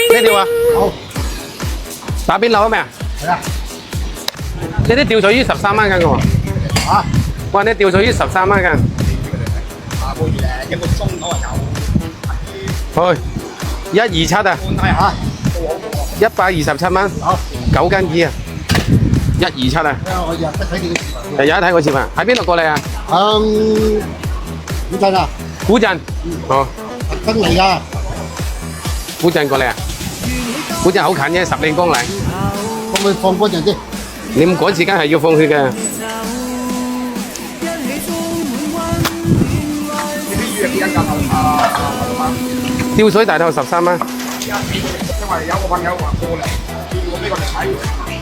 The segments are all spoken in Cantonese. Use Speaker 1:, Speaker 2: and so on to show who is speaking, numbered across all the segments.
Speaker 1: 咩釣啊？
Speaker 2: 好，
Speaker 1: 打邊爐啊咩啊？
Speaker 2: 係啊，
Speaker 1: 呢啲釣水魚13蚊斤嘅喎。
Speaker 2: 嚇，
Speaker 1: 哇！你釣水魚13蚊斤。
Speaker 2: 下個月一個鐘頭有。
Speaker 1: 去127啊
Speaker 2: 嚇，
Speaker 1: ，127蚊
Speaker 2: 好，
Speaker 1: 9斤魚啊，127啊，
Speaker 2: 我日日睇你嘅視頻。
Speaker 1: 日日睇我視頻，喺邊度過嚟啊？
Speaker 2: 響古鎮啊，
Speaker 1: 古鎮，哦，
Speaker 2: 特登嚟㗎。
Speaker 1: 古鎮過嚟啊？古鎮好近啫，10零公里。
Speaker 2: 可唔可以放嗰陣先？
Speaker 1: 你唔趕時間係要放血嘅。吊水大頭13蚊。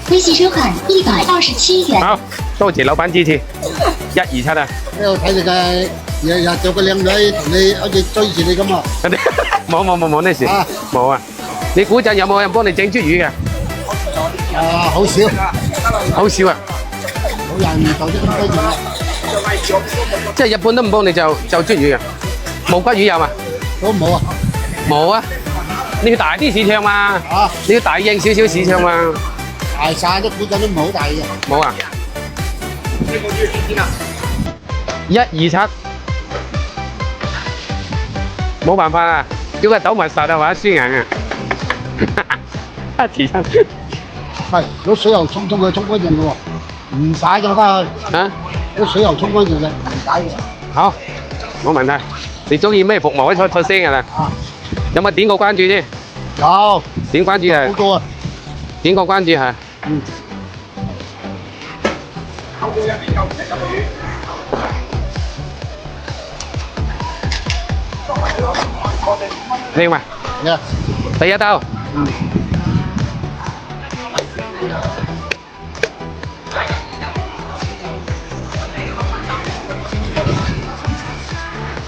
Speaker 3: 微信收款127元。
Speaker 1: 好，多謝老闆支持。127啊！
Speaker 2: 喺度睇你嘅日日做個靚女同你好似追住你咁啊！
Speaker 1: 冇呢事，
Speaker 2: 啊
Speaker 1: 冇啊！你古鎮有冇人幫你整鯽魚嘅？
Speaker 2: 啊，好少，
Speaker 1: 好少啊！
Speaker 2: 冇人做啲咁多嘢啊！
Speaker 1: 即係一般都唔幫你就鯽魚嘅。無骨魚有嘛？
Speaker 2: 都冇啊！
Speaker 1: 冇啊！你要大啲市場嘛？
Speaker 2: 啊，
Speaker 1: 你要大型少少市場嘛？
Speaker 2: 大晒啲古鎮都唔係好大嘅。
Speaker 1: 冇啊！127，冇辦法啊！叫佢倒埋實啊，或者輸硬啊！遲親
Speaker 2: 係，攞水喉沖佢沖乾淨嘅喎，唔使就得。
Speaker 1: 啊！
Speaker 2: 攞水喉沖乾淨嘅，唔使嘅。
Speaker 1: 好，冇問題。你中意咩服務都出聲㗎啦。
Speaker 2: 啊，
Speaker 1: 有冇點個關注先？
Speaker 2: 有
Speaker 1: 點關注啊？
Speaker 2: 好多啊！
Speaker 1: 點個關注係？
Speaker 2: 嗯。
Speaker 1: 靚嘛？
Speaker 2: 呀，
Speaker 1: 第一兜。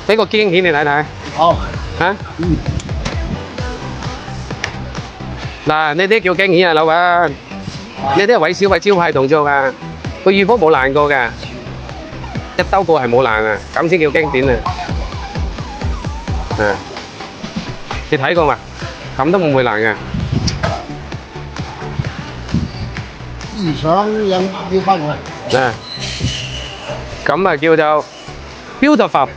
Speaker 1: 俾個驚喜你睇睇。
Speaker 2: 好，
Speaker 1: 嚇？
Speaker 2: 嗯，
Speaker 1: 嗱，呢啲叫驚喜啊，老闆。呢啲係韋小偉招牌動作啊，個魚波冇爛過㗎，一兜過係冇爛啊，咁先叫經典啊。啊，你睇過嘛？咁都唔會爛㗎。
Speaker 2: 思想要翻嚟。
Speaker 1: 啊，咁啊叫做 beautiful。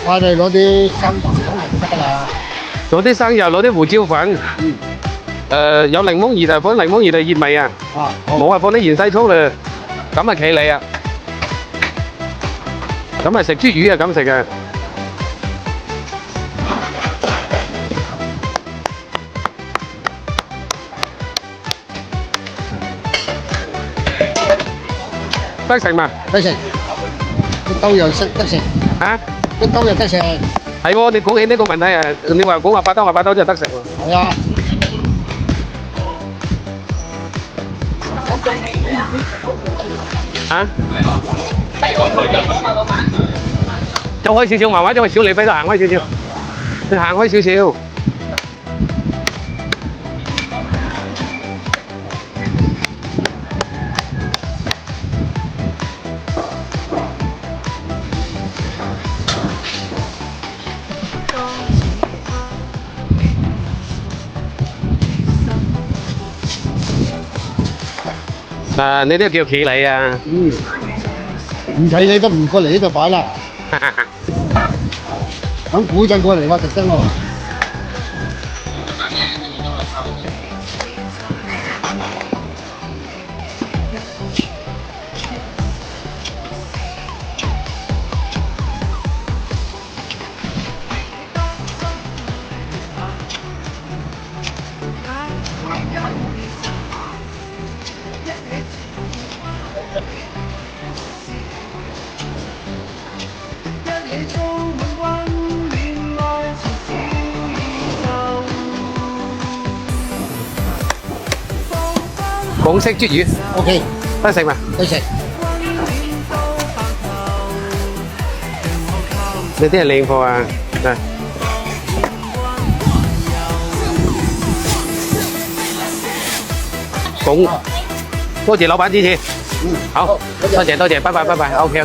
Speaker 2: 我哋攞啲生油就得啦。
Speaker 1: 攞啲生油，攞啲胡椒粉。有檸檬葉啊，放檸檬葉嚟熱味啊。
Speaker 2: 啊，好。
Speaker 1: 冇啊，放啲芫茜葱啦。咁啊企你啊。咁啊食鯽魚啊咁食嘅。得食嘛？
Speaker 2: 得食，啲兜又識得食，
Speaker 1: 啊？
Speaker 2: 啲兜又得食。
Speaker 1: 係喎，你講起呢個問題啊，你話講話八兜真係得食喎。
Speaker 2: 係啊，
Speaker 1: 啊？走開少少，慢慢走開少，你俾佢行開少少，你行開少少。啊！呢啲叫企理啊！
Speaker 2: 嗯，唔睇你都唔過嚟呢度擺啦。響古鎮過嚟喎，特登喎。
Speaker 1: 廣式鱈魚，
Speaker 2: OK，
Speaker 1: 得食嘛？
Speaker 2: 對食。
Speaker 1: 呢啲係靚貨啊！嗱，多謝老闆支持。好，多謝，拜拜，拜拜，OK。